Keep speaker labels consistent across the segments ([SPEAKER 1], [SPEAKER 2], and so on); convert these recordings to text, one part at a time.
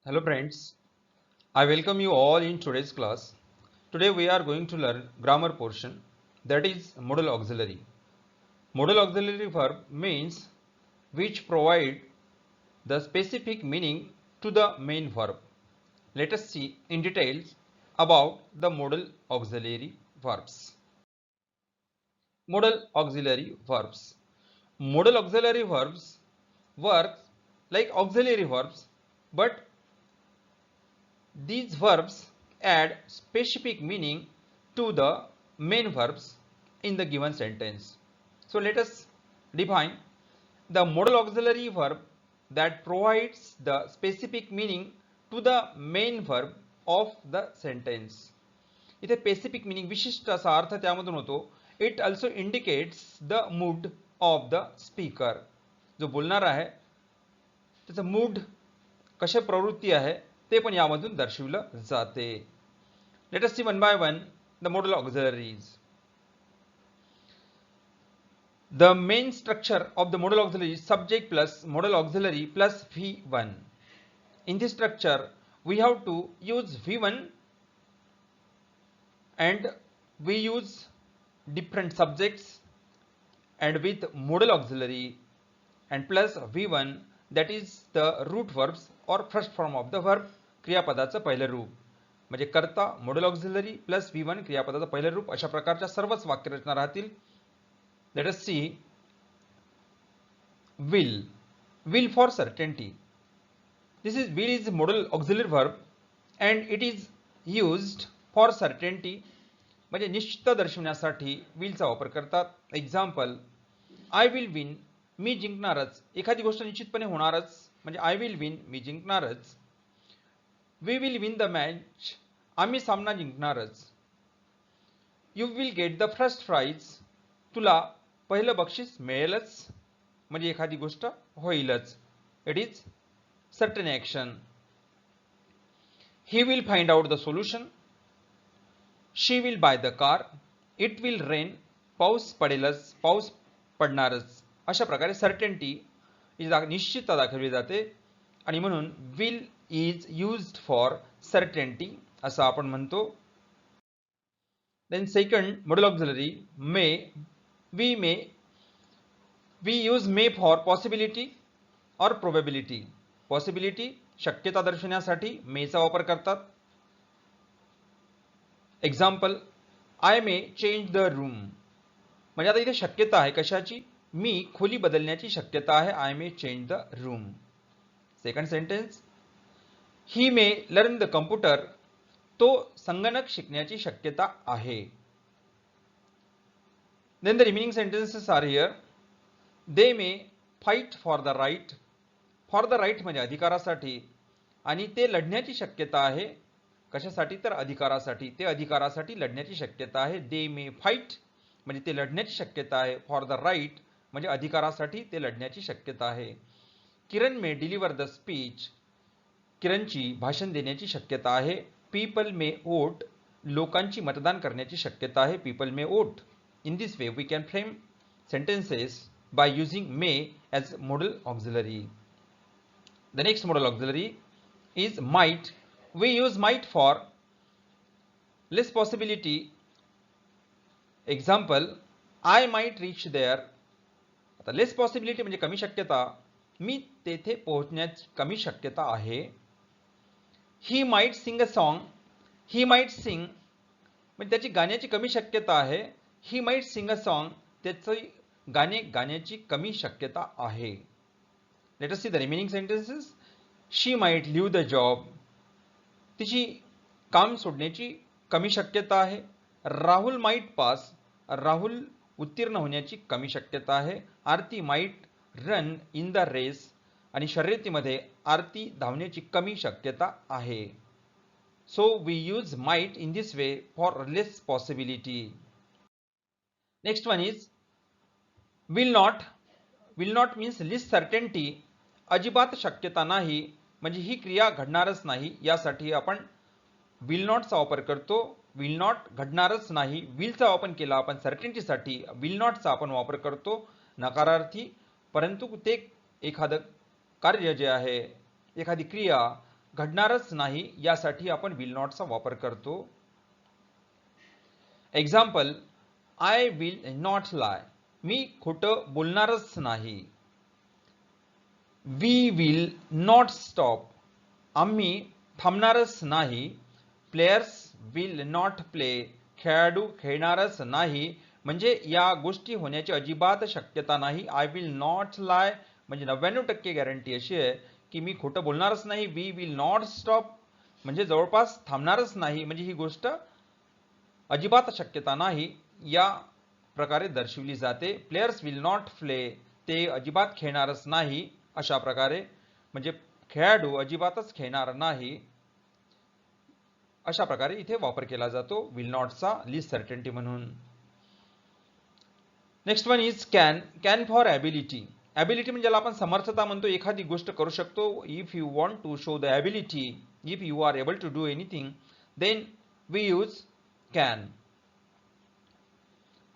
[SPEAKER 1] Hello friends, I welcome you all in today's class. Today we are going to learn grammar portion, that is modal auxiliary. Modal auxiliary verb means which provide the specific meaning to the main verb. Let us see in details about the modal auxiliary verbs. Modal auxiliary verbs. Modal auxiliary verbs work like auxiliary verbs, but these verbs add specific meaning to the main verbs in the given sentence. So let us define the modal auxiliary verb that provides the specific meaning to the main verb of the sentence. इथे specific meaning विशिष्ट असा अर्थ त्यामधून होतो. It also indicates the mood of the speaker. जो बोलणार आहे त्याचं मूड कशा प्रवृत्ती आहे ते पण यामधून दर्शविलं जाते. Let us see one by one the modal auxiliaries. The main structure of the modal auxiliary is subject plus modal auxiliary plus V1. In this structure we have to use V1 and we use different subjects and with modal auxiliary and plus V1, that is the root verbs or first form of the verb, क्रियापदाचं पहिलं रूप. म्हणजे कर्ता modal auxiliary plus V1 क्रियापदाचं पहिलं रूप अशा प्रकारच्या सर्वच वाक्यरचना राहतील. Let us see will for certainty. will is modal auxiliary verb and it is used for certainty, म्हणजे निश्चितता दर्शवण्यासाठी will चा वापर करतात. एक्झाम्पल, I will win, मी जिंकणारच. एखादी गोष्ट निश्चितपणे होणारच म्हणजे I will win, me जिंकणारच. We will win the match, आम्ही सामना जिंकणारच. You will get the first prize, तुला पहिलं बक्षीस मिळेलच म्हणजे एखादी गोष्ट होईलच. It is certain action. He will find out the solution. She will buy the car. It will rain, पाऊस पडेलच, पाऊस पडणारच. अशा प्रकारे सर्टेनिटी निश्चितता दाखवली जाते आणि म्हणून will is used for certainty असं आपण म्हणतो. Then second modal auxiliary may, we use may for possibility or probability. Possibility शक्यता दर्शवण्यासाठी may चा वापर करतात. Example, I may change the room, म्हणजे आता इथे शक्यता आहे कशाची, मी खोली बदलण्याची शक्यता आहे. I may change the room. Second sentence, he may learn the computer, तो संगणक शिकण्याची शक्यता आहे. Then the remaining sentences are here. They may fight for the right. For the right म्हणजे अधिकारासाठी आणि ते लढण्याची शक्यता आहे. कशासाठी तर अधिकारासाठी. ते अधिकारासाठी लढण्याची शक्यता आहे. They may fight म्हणजे ते लढण्याची शक्यता आहे. For the right म्हणजे अधिकारासाठी ते लढण्याची शक्यता आहे. किरण may deliver the speech. किरणची भाषण देण्याची शक्यता आहे. People may vote, लोकांची मतदान करण्याची शक्यता आहे. People may vote. In this way we can frame sentences by using may as modal auxiliary. The next modal auxiliary is might. We use might for less possibility. Example, I might reach there. आता less possibility म्हणजे कमी शक्यता, मी तेथे पोहोचण्याची कमी शक्यता आहे. He might sing a song. He might sing म्हणजे त्याची गाण्याची कमी शक्यता आहे. He might sing a song, त्याची गाणे गाण्याची कमी शक्यता आहे. Let us see the remaining sentences. She might leave the job, तिची काम सोडण्याची कमी शक्यता आहे. राहुल might pass, राहुल उत्तीर्ण होण्याची कमी शक्यता आहे. आरती might run in the race, आणि शर्यतीमध्ये आरती धावण्याची कमी शक्यता आहे. So we use might in this way for less possibility. Next one is will not. Will not means least certainty, अजिबात शक्यता नाही म्हणजे ही क्रिया घडणारच नाही यासाठी आपण will not चा वापर करतो. will not घडणारच नाही. will चा वापर केला आपण सर्टेनिटी साठी, will not चा आपण वापर करतो नकारार्थी, परंतु ते एखादं कार्य जे आहे, एखादी क्रिया घडणारच नाही यासाठी आपण विल नॉटचा वापर करतो. एक्झाम्पल, आय विल नॉट लाय, मी खोटं बोलणारच नाही. वी विल नॉट स्टॉप, आम्ही थांबणारच नाही. प्लेयर्स विल नॉट प्ले, खेळाडू खेळणारच नाही. म्हणजे या गोष्टी होण्याची अजिबात शक्यता नाही. आय विल नॉट लाय म्हणजे 99% गॅरंटी अशी आहे की मी खोटं बोलणारच नाही. वी विल नॉट स्टॉप म्हणजे जवळपास थांबणारच नाही, म्हणजे ही गोष्ट अजिबात शक्यता नाही या प्रकारे दर्शवली जाते. प्लेयर्स विल नॉट प्ले, ते अजिबात खेळणारच नाही अशा प्रकारे, म्हणजे खेळाडू अजिबातच खेळणार नाही अशा प्रकारे इथे वापर केला जातो विल नॉटचा लीस्ट सर्टेनिटी म्हणून. Next one is can. Can for ability. Ability म्हणजे ज्याला आपण समर्थता म्हणतो, एखादी गोष्ट करू शकतो. If you want to show the ability, if you are able to do anything, then we use can.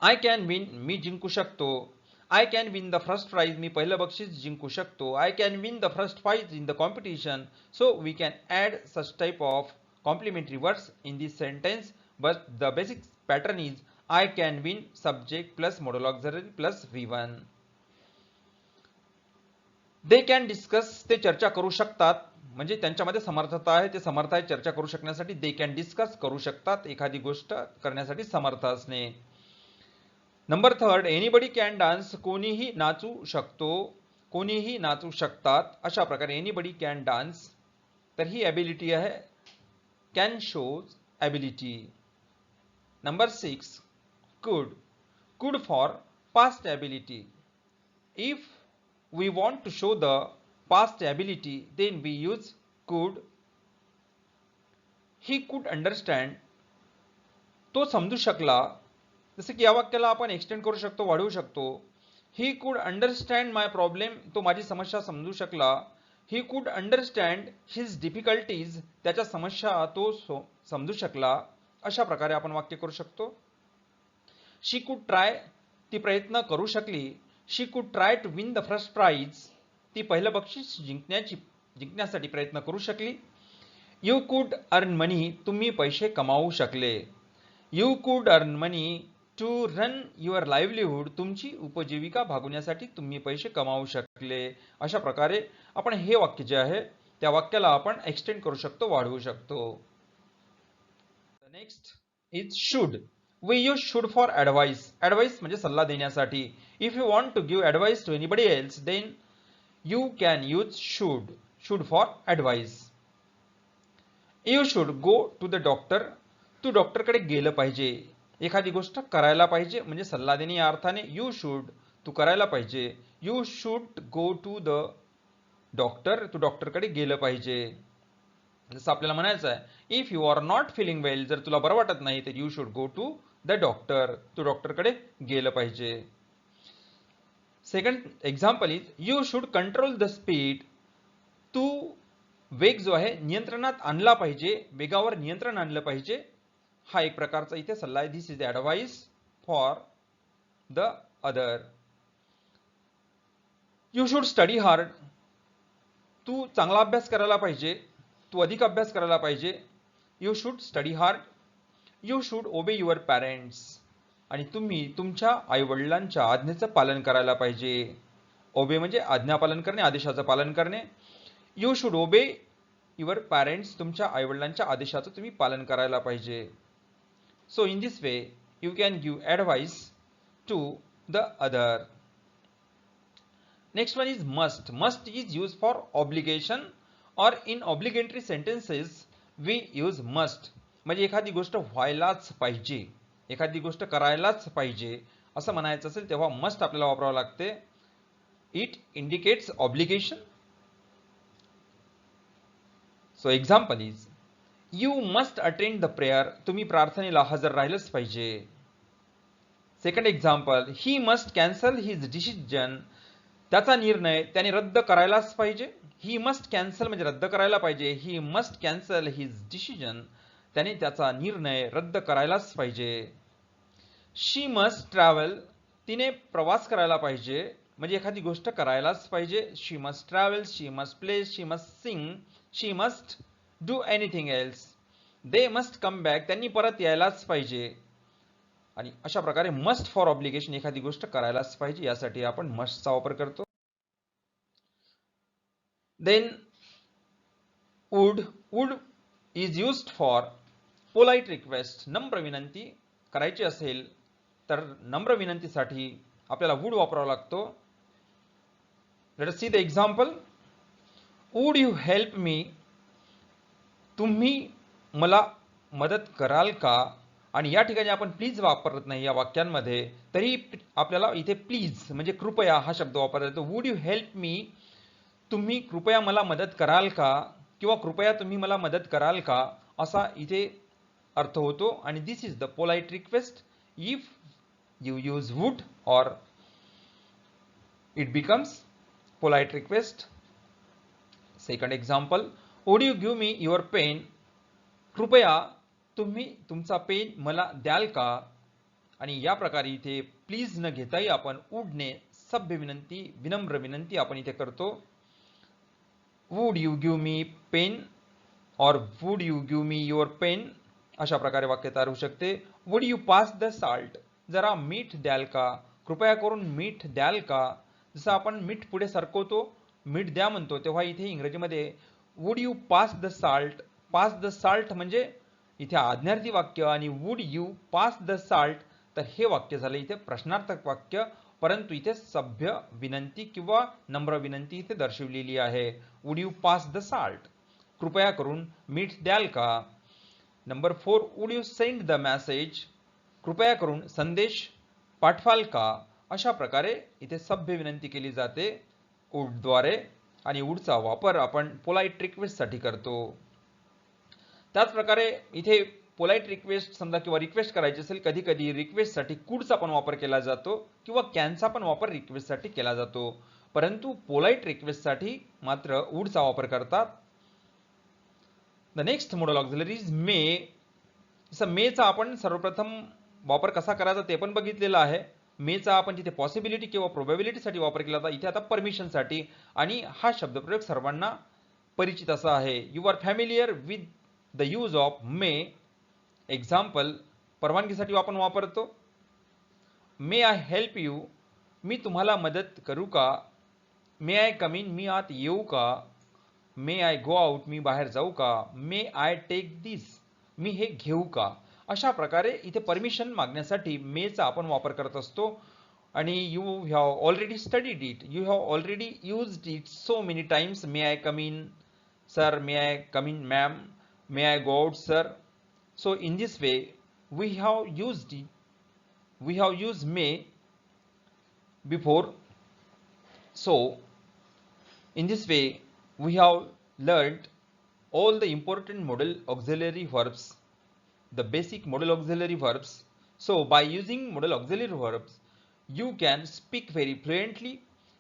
[SPEAKER 1] I can win, मी जिंकू शकतो. I can win the first prize, मी पहिलं बक्षीस जिंकू शकतो. I can win the first prize in the competition. So we can add such type of complimentary words in this sentence, but the basic pattern is I can win subject plus modal auxiliary plus V1. They can discuss, ते चर्चा करू शकतात, म्हणजे त्यांच्यामध्ये समर्थता आहे, ते समर्थ आहे चर्चा करू शकण्यासाठी. they can discuss, करू शकतात, एखादी गोष्ट करण्यासाठी समर्थ असणे. Number third, anybody can dance, कोणीही नाचू शकतो, कोणीही नाचू शकतात अशा प्रकारे एनीबडी कॅन डान्स. तर ही ॲबिलिटी आहे, can shows ability. Number 6, could. Could for past ability. If we want to show the past ability, then we use could. He could understand, तो समजू शकला. जसे की या वाक्याला आपण एक्सटेंड करू शकतो, वाढवू शकतो. He could understand my problem, तो माझी समस्या समजू शकला. He could understand his difficulties, त्याच्या समस्या तो समजू शकला. अशा प्रकारे आपण वाक्य करू शकतो. शी कुड ट्राय, ती प्रयत्न करू शकली. She could try to win the first prize, ती पहिलं बक्षीस जिंकण्यासाठी प्रयत्न करू शकली. यू कुड अर्न मनी, तुम्ही पैसे कमावू शकले. You could earn money to run your livelihood, तुमची उपजीविका भागवण्यासाठी तुम्ही पैसे कमावू शकले. अशा प्रकारे आपण हे वाक्य जे आहे त्या वाक्याला आपण एक्सटेंड करू शकतो, वाढवू शकतो. Next is should. We use should for advice. Advice म्हणजे सल्ला देण्यासाठी. If you want to give advice to anybody else, then you can use should. Should for advice. You should go to the doctor. तू डॉक्टरकडे गेलं पाहिजे. एखादी गोष्ट करायला पाहिजे म्हणजे सल्ला देणे या अर्थाने you should, तू करायला पाहिजे. You should go to the doctor, तू डॉक्टरकडे गेलं पाहिजे. जसं आपल्याला म्हणायचं आहे, if you are not feeling well, जर तुला बरं वाटत नाही तर you should go to the doctor, तू डॉक्टरकडे गेलं पाहिजे. Second example is you should control the speed, तू वेग जो आहे नियंत्रणात आणला पाहिजे, वेगावर नियंत्रण आणलं पाहिजे. हा एक प्रकारचा इथे सल्ला आहे. This is advice for the other. You should study hard, तू चांगला अभ्यास करायला पाहिजे, तू अधिक अभ्यास करायला पाहिजे. You should study hard. You should obey your parents, आणि तुम्ही तुमच्या आईवडिलांच्या आज्ञेचं पालन करायला पाहिजे. ओबे म्हणजे आज्ञा पालन करणे, आदेशाचं पालन करणे. You should obey your parents, तुमच्या आईवडिलांच्या आदेशाचं तुम्ही पालन करायला पाहिजे. So in this way you can give advice to the other. Next one is must. Must is use for obligation or in obligatory sentences we use must. म्हणजे एखादी गोष्ट व्हायलाच पाहिजे, एखादी गोष्ट करायलाच पाहिजे असं म्हणायचं असेल तेव्हा मस्ट आपल्याला वापरावं लागते. It indicates obligation. So example is you must attend the prayer, तुम्ही प्रार्थनेला हजर राहिलंच पाहिजे. Second example, he must cancel his decision, त्याचा निर्णय त्याने रद्द करायलाच पाहिजे. ही मस्ट कॅन्सल म्हणजे रद्द करायला पाहिजे. He must cancel his decision, त्याने त्याचा निर्णय रद्द करायलाच पाहिजे. शी मस्ट ट्रॅव्हल, तिने प्रवास करायला पाहिजे. म्हणजे एखादी गोष्ट करायलाच पाहिजे. She must travel, she must play, she must sing, she must do anything else. They must come back, त्यांनी परत यायलाच पाहिजे. आणि अशा प्रकारे मस्ट फॉर ऑब्लिगेशन, एखादी गोष्ट करायलाच पाहिजे यासाठी आपण मस्टचा वापर करतो. Then would is used for polite request. नम्र विनंती करायची असेल तर नम्र विनंतीसाठी आपल्याला वुड वापरावा लागतो. Late us see the example. Would you help me, तुम्ही मला मदत कराल का. आणि या ठिकाणी आपण प्लीज वापरत नाही या वाक्यांमध्ये, तरी आपल्याला इथे प्लीज म्हणजे कृपया हा शब्द वापरला जातो. वुड यू हेल्प मी, तुम्ही कृपया मला मदत कराल का, किंवा कृपया तुम्ही मला मदत कराल का, असा इथे अर्थ होतो. आणि this is the polite request. If you use would or it becomes polite request. Second example. Would you give me your pen, कृपया तुम्ही तुमचा पेन मला द्याल का. आणि या प्रकारे इथे प्लीज न घेताही आपण वुडने सभ्य विनंती, विनम्र विनंती आपण इथे करतो. Would you give me pen or would you give me your pen, अशा प्रकारे वाक्य तयार होऊ शकते. Would you pass the salt, जरा मीठ द्याल का, कृपया करून मीठ द्याल का. जसं आपण मीठ पुढे सरकवतो, मीठ द्या म्हणतो, तेव्हा इथे इंग्रजीमध्ये would you pass the salt, pass the salt म्हणजे इथे आज्ञार्थी वाक्य, आणि would you pass the salt तर हे वाक्य झालं इथे प्रश्नार्थक वाक्य. परंतु इथे सभ्य विनंती किंवा नम्र विनंती इथे दर्शवलेली आहे. Would you pass the salt, कृपया करून मीठ द्याल का. Number 4. Would you send the message, कृपया करून संदेश पाठवाल का. अशा प्रकारे इथे सभ्य विनंती केली जाते वुडद्वारे, आणि वुडचा वापर आपण पोलाइट रिक्वेस्ट साठी करतो. त्याच प्रकारे इथे पोलाइट रिक्वेस्ट समजा किंवा रिक्वेस्ट करायची असेल, कधी कधी रिक्वेस्टसाठी कुडचा पण वापर केला जातो किंवा कॅनचा पण वापर रिक्वेस्टसाठी केला जातो. परंतु पोलाइट रिक्वेस्टसाठी मात्र वुडचा वापर करतात. The next modal auxiliary is may. जसं मेचा आपण सर्वप्रथम वापर कसा करायचा ते पण बघितलेला आहे. मेचा आपण जिथे पॉसिबिलिटी किंवा प्रोबॅबिलिटीसाठी वापर केला होता, इथे आता परमिशनसाठी. आणि हा शब्दप्रयोग सर्वांना परिचित असा आहे. You are familiar with the use of may. Example, परवानगीसाठी आपण वापरतो. मे आय हेल्प यू, मी तुम्हाला मदत करू का. मे आय कम इन, मी आत येऊ का. मे आय गो आउट, मी बाहेर जाऊ का. मे आय टेक दिस, मी हे घेऊ का. अशा प्रकारे इथे परमिशन मागण्यासाठी मेचा आपण वापर करत असतो. आणि you have already studied it, you have already used it so many times. May I come in sir, may I come in ma'am, may I go out sir. So in this way we have used may before. So in this way we have learned all the important modal auxiliary verbs, the basic modal auxiliary verbs. So by using modal auxiliary verbs you can speak very fluently,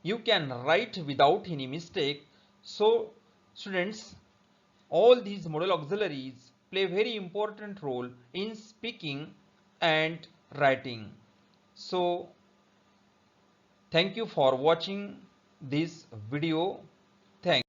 [SPEAKER 1] you can write without any mistake. So students, all these modal auxiliaries play a very important role in speaking and writing. So thank you for watching this video. Thanks.